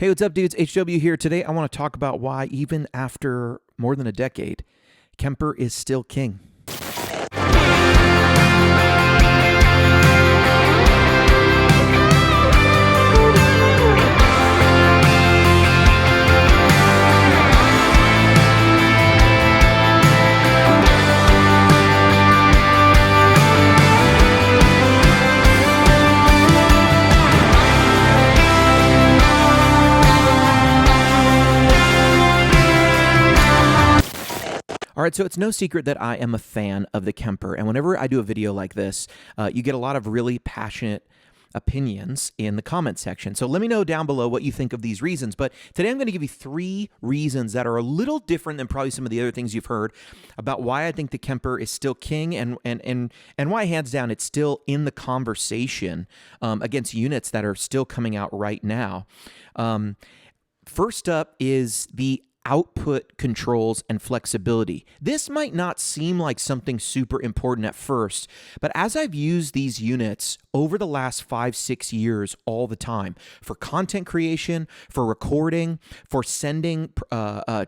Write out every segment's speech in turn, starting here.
Hey, what's up, dudes? HW here. Today, I want to talk about why, even after more than a decade, Kemper is still king. All right, so it's no secret that I am a fan of the Kemper, and whenever I do a video like this, you get a lot of really passionate opinions in the comment section. So let me know down below what you think of these reasons. But today I'm going to give you 3 reasons that are a little different than probably some of the other things you've heard about why I think the Kemper is still king and why, hands down, it's still in the conversation against units that are still coming out right now. First up is the output controls and flexibility. This might not seem like something super important at first, but as I've used these units over the last 5-6 years all the time for content creation, for recording, for sending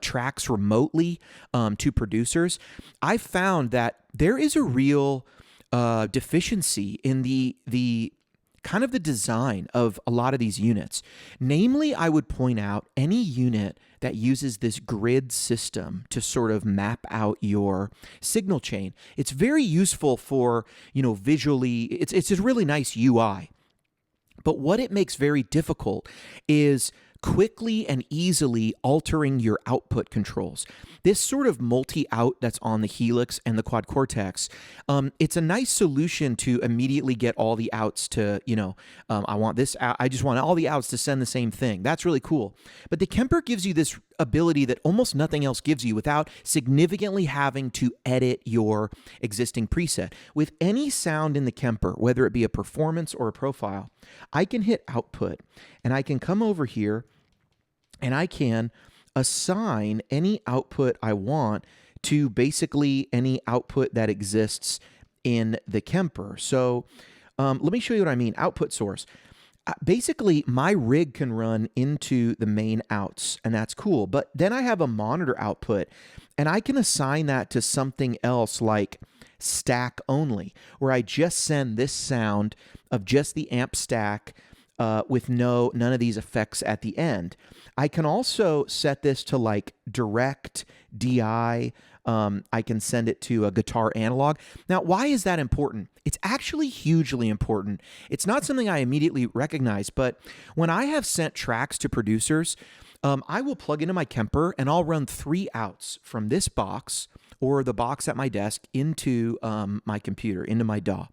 tracks remotely to producers, I found that there is a real deficiency in the kind of the design of a lot of these units. Namely, I would point out any unit that uses this grid system to sort of map out your signal chain. It's very useful for, visually, it's a really nice UI. But what it makes very difficult is quickly and easily altering your output controls. This sort of multi-out that's on the Helix and the Quad Cortex, it's a nice solution to immediately get all the outs to, I want this out. I just want all the outs to send the same thing. That's really cool. But the Kemper gives you this ability that almost nothing else gives you without significantly having to edit your existing preset. With any sound in the Kemper, whether it be a performance or a profile, I can hit output and I can come over here and I can assign any output I want to basically any output that exists in the Kemper. So let me show you what I mean. Output source. Basically, my rig can run into the main outs, and that's cool. But then I have a monitor output, and I can assign that to something else like stack only, where I just send this sound of just the amp stack with none of these effects at the end. I can also set this to like direct DI. I can send it to a guitar analog. Now, why is that important? It's actually hugely important. It's not something I immediately recognize, but when I have sent tracks to producers, I will plug into my Kemper and I'll run 3 outs from this box or the box at my desk into my computer, into my DAW.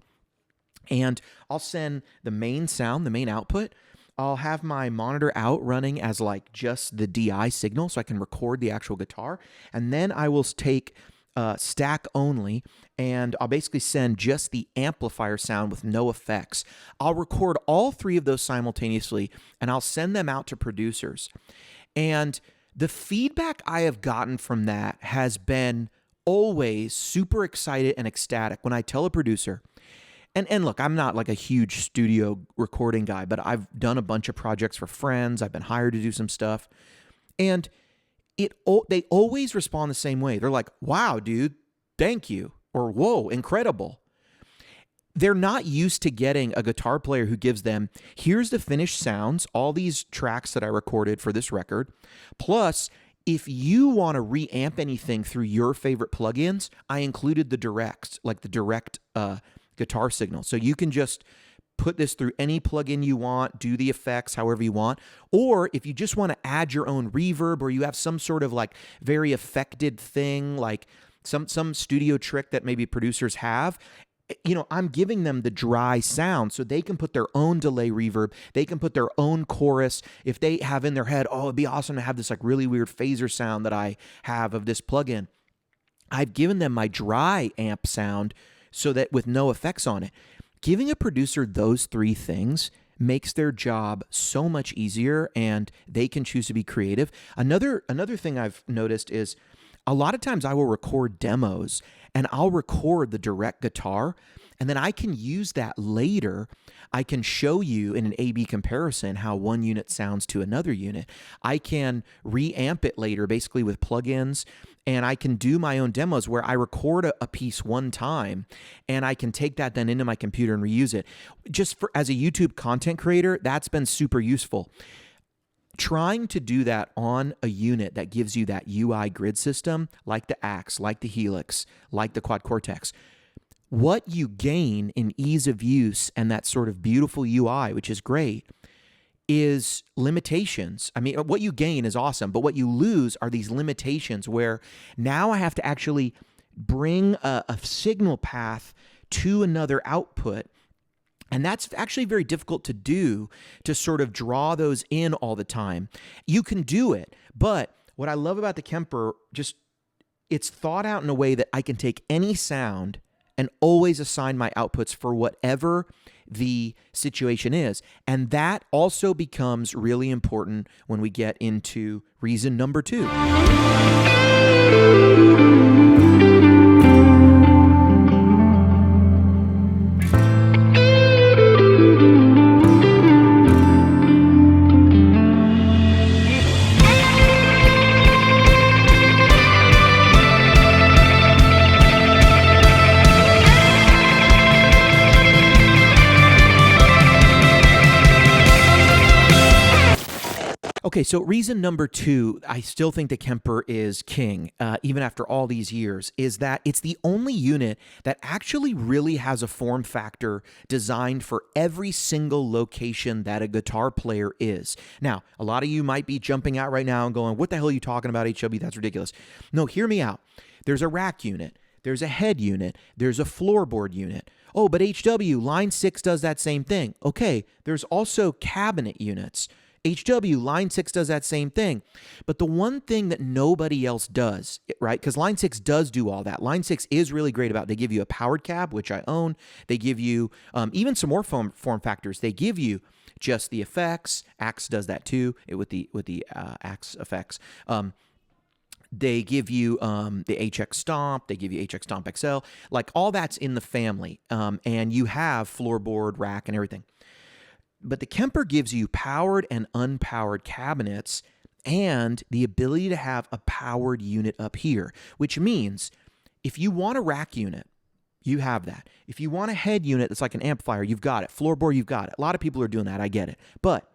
And I'll send the main sound, the main output. I'll have my monitor out running as like just the DI signal so I can record the actual guitar. And then I will take stack only and I'll basically send just the amplifier sound with no effects. I'll record all 3 of those simultaneously and I'll send them out to producers. And the feedback I have gotten from that has been always super excited and ecstatic when I tell a producer, and look, I'm not like a huge studio recording guy, but I've done a bunch of projects for friends. I've been hired to do some stuff. And they always respond the same way. They're like, wow, dude, thank you. Or, whoa, incredible. They're not used to getting a guitar player who gives them, here's the finished sounds, all these tracks that I recorded for this record. Plus, if you want to reamp anything through your favorite plugins, I included the direct guitar signal. So you can just put this through any plugin you want, do the effects however you want. Or if you just want to add your own reverb or you have some sort of like very affected thing, like some studio trick that maybe producers have, I'm giving them the dry sound so they can put their own delay reverb. They can put their own chorus. If they have in their head, oh, it'd be awesome to have this like really weird phaser sound that I have of this plugin. I've given them my dry amp sound so that with no effects on it. Giving a producer those 3 things makes their job so much easier and they can choose to be creative. Another thing I've noticed is a lot of times I will record demos and I'll record the direct guitar And then I can use that later. I can show you in an A/B comparison how one unit sounds to another unit. I can reamp it later, basically with plugins, and I can do my own demos where I record a piece one time, and I can take that then into my computer and reuse it. Just as a YouTube content creator, that's been super useful. Trying to do that on a unit that gives you that UI grid system, like the Axe, like the Helix, like the Quad Cortex, what you gain in ease of use and that sort of beautiful UI, which is great, is limitations. I mean, what you gain is awesome, but what you lose are these limitations where now I have to actually bring a signal path to another output. And that's actually very difficult to do, to sort of draw those in all the time. You can do it, but what I love about the Kemper, it's thought out in a way that I can take any sound and always assign my outputs for whatever the situation is. And that also becomes really important when we get into reason number 2. Okay, so reason number 2, I still think the Kemper is king, even after all these years, is that it's the only unit that actually really has a form factor designed for every single location that a guitar player is. Now, a lot of you might be jumping out right now and going, what the hell are you talking about, HW? That's ridiculous. No, hear me out. There's a rack unit. There's a head unit. There's a floorboard unit. Oh, but HW, line 6 does that same thing. Okay, there's also cabinet units. HW, line 6 does that same thing. But the one thing that nobody else does, right? Because line 6 does do all that. Line 6 is really great about, they give you a powered cab, which I own. They give you even some more form factors. They give you just the effects. Axe does that too, with the Axe effects. They give you the HX Stomp. They give you HX Stomp XL. Like all that's in the family. And you have floorboard, rack, and everything. But the Kemper gives you powered and unpowered cabinets and the ability to have a powered unit up here, which means if you want a rack unit, you have that. If you want a head unit that's like an amplifier, you've got it. Floorboard, you've got it. A lot of people are doing that. I get it. But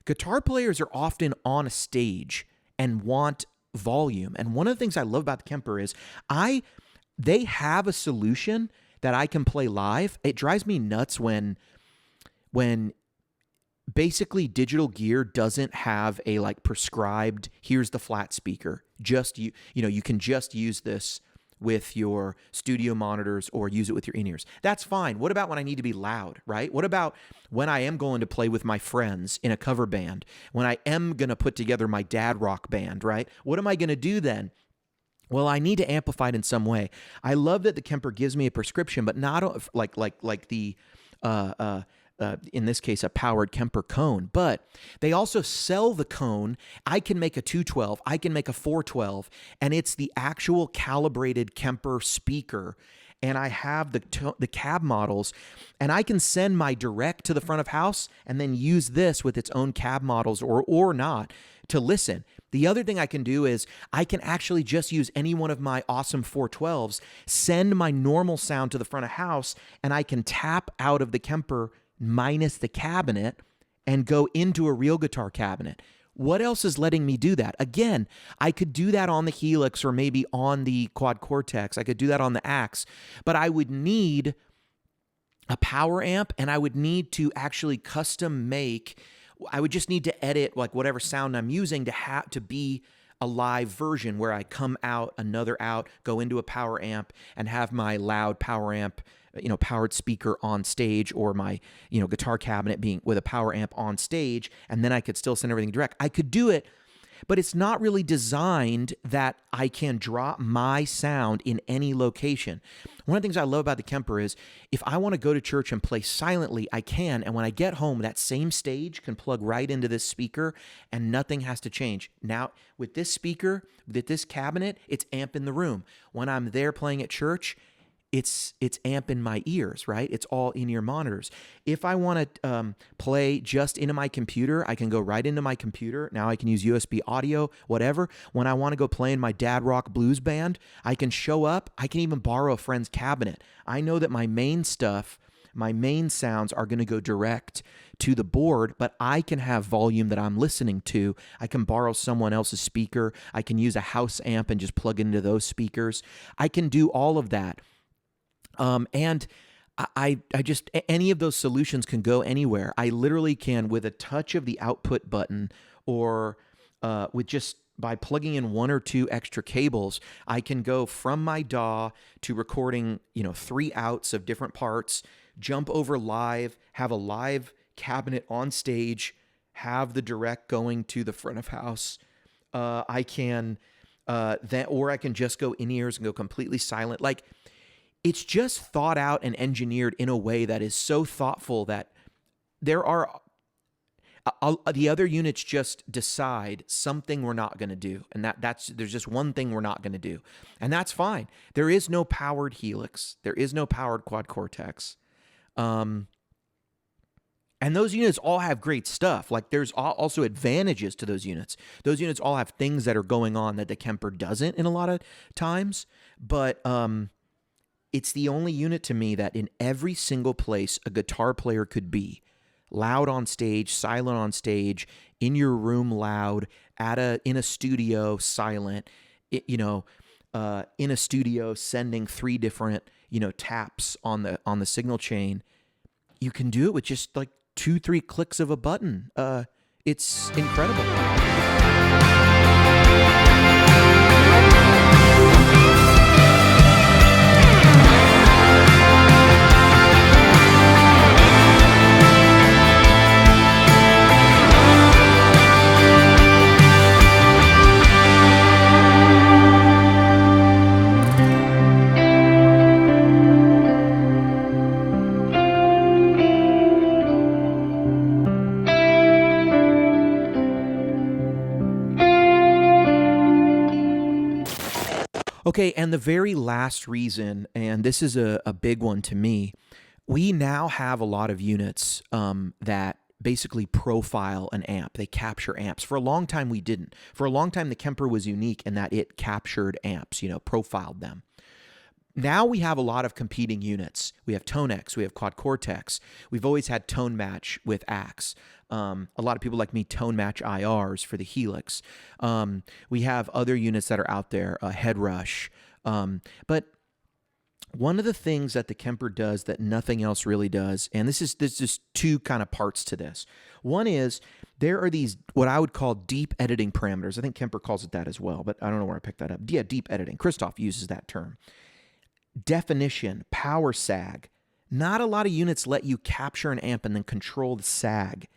guitar players are often on a stage and want volume. And one of the things I love about the Kemper is they have a solution that I can play live. It drives me nuts when basically digital gear doesn't have a like prescribed, here's the flat speaker. Just you can just use this with your studio monitors or use it with your in-ears. That's fine. What about when I need to be loud, right? What about when I am going to play with my friends in a cover band? When I am going to put together my dad rock band, right? What am I going to do then? Well, I need to amplify it in some way. I love that the Kemper gives me a prescription, but not like the in this case, a powered Kemper cone, but they also sell the cone. I can make a 212, I can make a 412, and it's the actual calibrated Kemper speaker. And I have the cab models, and I can send my direct to the front of house and then use this with its own cab models or not to listen. The other thing I can do is I can actually just use any one of my awesome 412s, send my normal sound to the front of house, and I can tap out of the Kemper minus the cabinet and go into a real guitar cabinet. What else is letting me do that? Again, I could do that on the Helix or maybe on the Quad Cortex. I could do that on the Axe, but I would need a power amp and I would need to actually custom make. I would just need to edit like whatever sound I'm using to be a live version where I come out, another out, go into a power amp and have my loud power amp, powered speaker on stage, or my, guitar cabinet being with a power amp on stage, and then I could still send everything direct. I could do it, but it's not really designed that I can drop my sound in any location. One of the things I love about the Kemper is if I want to go to church and play silently, I can, and when I get home, that same stage can plug right into this speaker and nothing has to change. Now, with this speaker, with this cabinet, it's amp in the room. When I'm there playing at church, it's amp in my ears, right? It's all in-ear monitors. If I want to play just into my computer, I can go right into my computer. Now I can use USB audio, whatever. When I want to go play in my dad rock blues band, I can show up. I can even borrow a friend's cabinet. I know that my main stuff, my main sounds are going to go direct to the board, but I can have volume that I'm listening to. I can borrow someone else's speaker. I can use a house amp and just plug into those speakers. I can do all of that. And I just, any of those solutions can go anywhere. I literally can, with a touch of the output button, or with just by plugging in one or two extra cables, I can go from my DAW to recording, 3 outs of different parts, jump over live, have a live cabinet on stage, have the direct going to the front of house. I can or I can just go in ears and go completely silent. Like, it's just thought out and engineered in a way that is so thoughtful that there are the other units just decide something we're not going to do, and there's just one thing we're not going to do, and that's fine. There is no powered Helix. There is no powered Quad Cortex. And those units all have great stuff. Like, there's also advantages to those units. Those units all have things that are going on that the Kemper doesn't in a lot of times. But it's the only unit to me that in every single place a guitar player could be, loud on stage, silent on stage, in your room loud, in a studio silent, in a studio sending 3 different taps on the signal chain. You can do it with just like 2-3 clicks of a button. It's incredible. Okay, and the very last reason, and this is a big one to me, we now have a lot of units that basically profile an amp. They capture amps. For a long time, we didn't. For a long time, the Kemper was unique in that it captured amps, profiled them. Now we have a lot of competing units. We have Tonex, we have Quad Cortex. We've always had Tone Match with Axe. A lot of people like me Tone Match IRs for the Helix. We have other units that are out there, Head Rush. But one of the things that the Kemper does that nothing else really does, and there's just 2 kind of parts to this. One is there are these, what I would call deep editing parameters. I think Kemper calls it that as well, but I don't know where I picked that up. Yeah, deep editing. Christoph uses that term. Definition, power sag. Not a lot of units let you capture an amp and then control the sag.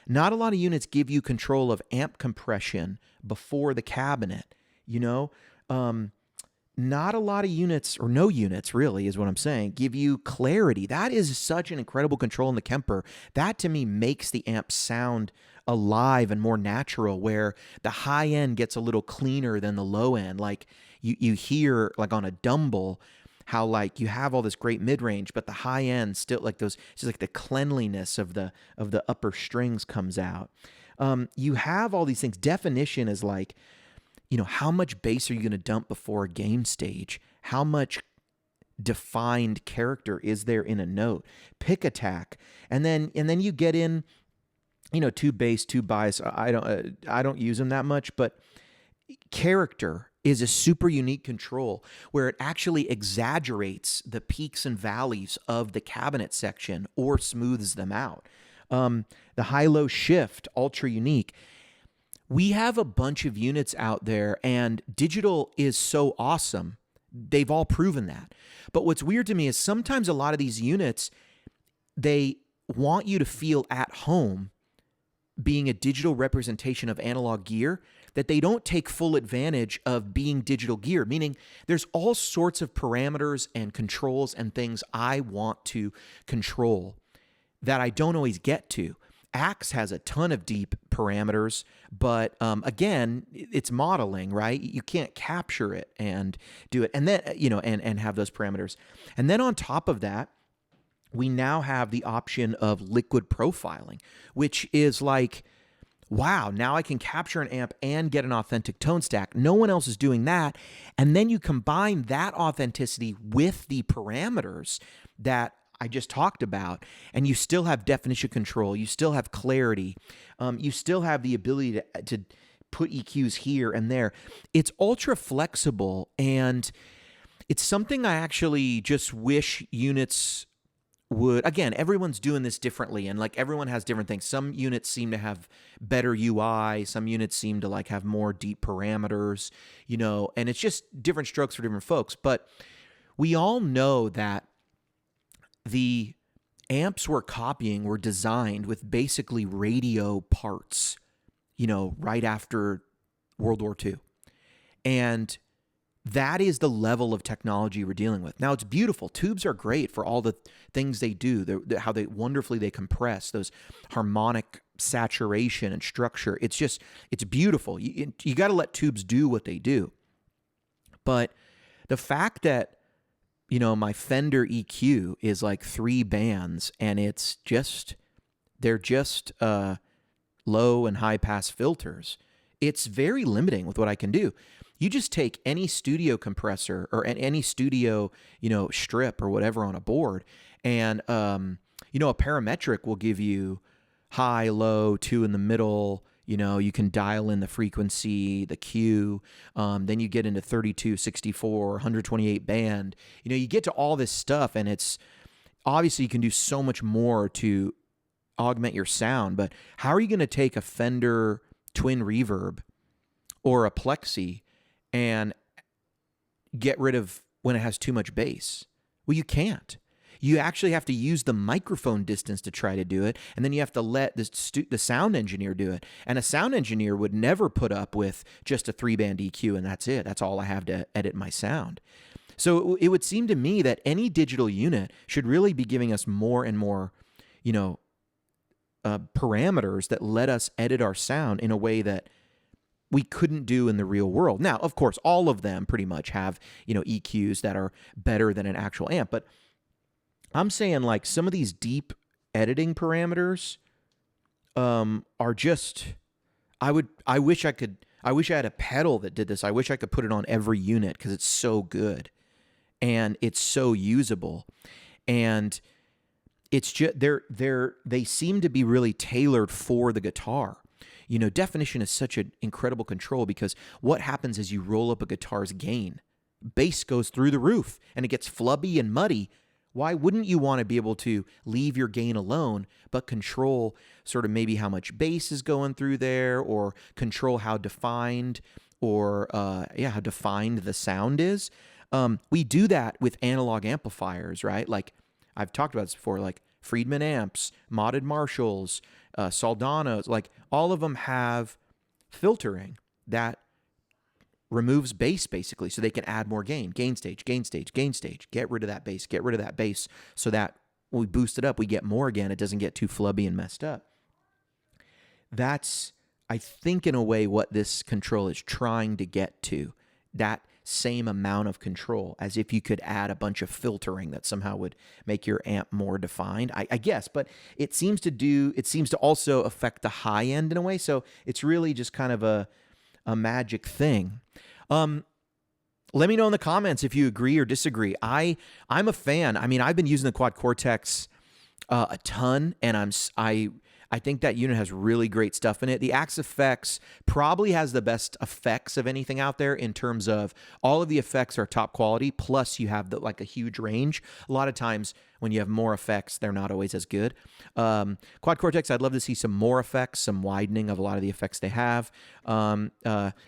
Not a lot of units give you control of amp compression before the cabinet. Not a lot of units, or no units really is what I'm saying, give you clarity. That is such an incredible control in the Kemper. That to me makes the amp sound alive and more natural, where the high end gets a little cleaner than the low end. Like you hear, like on a Dumble, how like you have all this great mid-range, but the high end still like those, it's just like the cleanliness of the upper strings comes out. You have all these things. Definition is like, how much bass are you going to dump before a game stage? How much defined character is there in a note? Pick attack, and then you get in, 2 bass, 2 bias. I don't use them that much, but character is a super unique control where it actually exaggerates the peaks and valleys of the cabinet section or smooths them out. The high-low shift, ultra unique. We have a bunch of units out there, and digital is so awesome. They've all proven that. But what's weird to me is sometimes a lot of these units, they want you to feel at home being a digital representation of analog gear, that they don't take full advantage of being digital gear, meaning there's all sorts of parameters and controls and things I want to control that I don't always get to. Axe has a ton of deep parameters, but again, it's modeling, right? You can't capture it and do it, and then and have those parameters. And then on top of that, we now have the option of liquid profiling, which is like, wow, now I can capture an amp and get an authentic tone stack. No one else is doing that. And then you combine that authenticity with the parameters that I just talked about, and you still have definition control. You still have clarity. You still have the ability to put EQs here and there. It's ultra flexible, and it's something I actually just wish units would. Again, everyone's doing this differently, and like everyone has different things. Some units seem to have better UI, some units seem to like have more deep parameters, and it's just different strokes for different folks. But we all know that the amps we're copying were designed with basically radio parts, right after World War II. And that is the level of technology we're dealing with. Now, it's beautiful. Tubes are great for all the things they do, how they wonderfully they compress, those harmonic saturation and structure. It's beautiful. You got to let tubes do what they do. But the fact that, my Fender EQ is like 3 bands, and they're just low and high pass filters. It's very limiting with what I can do. You just take any studio compressor or any studio, strip or whatever on a board, and a parametric will give you high, low, 2 in the middle. You can dial in the frequency, the Q. Then you get into 32, 64, 128 band. You get to all this stuff, and it's obviously you can do so much more to augment your sound. But how are you going to take a Fender twin reverb or a plexi and get rid of when it has too much bass? Well, you can't. You actually have to use the microphone distance to try to do it, and then you have to let the sound engineer do it. And a sound engineer would never put up with just a 3-band EQ, and that's it. That's all I have to edit my sound. So it would seem to me that any digital unit should really be giving us more and more, parameters that let us edit our sound in a way that we couldn't do in the real world. Now, of course, all of them pretty much have, EQs that are better than an actual amp, but I'm saying like some of these deep editing parameters are just, I wish I had a pedal that did this. I wish I could put it on every unit because it's so good and it's so usable. And it's just, they seem to be really tailored for the guitar. Definition is such an incredible control because what happens is you roll up a guitar's gain. Bass goes through the roof and it gets flubby and muddy. Why wouldn't you want to be able to leave your gain alone, but control sort of maybe how much bass is going through there, or control how defined how defined the sound is? We do that with analog amplifiers, right? Like I've talked about this before, like Friedman amps, modded Marshalls, Soldanos, like all of them have filtering that removes bass basically so they can add more gain. Gain stage, gain stage, gain stage. Get rid of that bass so that when we boost it up, we get more again. It doesn't get too flubby and messed up. That's, I think, in a way what this control is trying to get to. That same amount of control, as if you could add a bunch of filtering that somehow would make your amp more defined, I guess. But it seems to also affect the high end in a way. So it's really just kind of a magic thing. Let me know in the comments if you agree or disagree. I'm a fan. I mean, I've been using the Quad Cortex a ton, and I think that unit has really great stuff in it. The Axe Effects probably has the best effects of anything out there in terms of all of the effects are top quality, plus you have a huge range. A lot of times when you have more effects, they're not always as good. Quad Cortex, I'd love to see some more effects, some widening of a lot of the effects they have.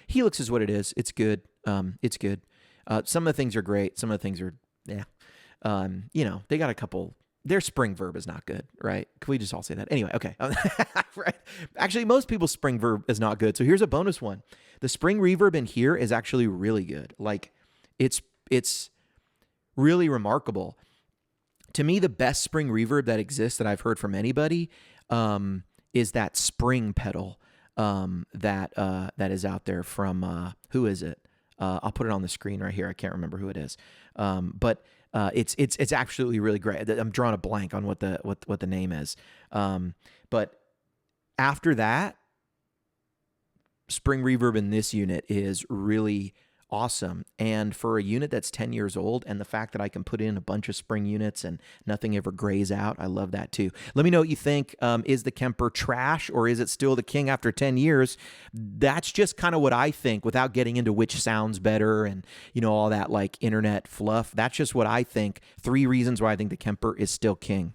Helix is what it is. It's good. It's good. Some of the things are great. Some of the things are, they got a couple. Their spring verb is not good, right? Can we just all say that? Anyway, okay. Right. Actually, most people's spring verb is not good. So here's a bonus one. The spring reverb in here is actually really good. Like, it's really remarkable. To me, the best spring reverb that exists that I've heard from anybody is that spring pedal that is out there from who is it? I'll put it on the screen right here. I can't remember who it is, but it's absolutely really great. I'm drawing a blank on what the name is, but after that, spring reverb in this unit is really awesome. And for a unit that's 10 years old, and the fact that I can put in a bunch of spring units and nothing ever grays out, I love that too. Let me know what you think. Is the Kemper trash, or is it still the king after 10 years? That's just kind of what I think, without getting into which sounds better and, all that like internet fluff. That's just what I think. 3 reasons why I think the Kemper is still king.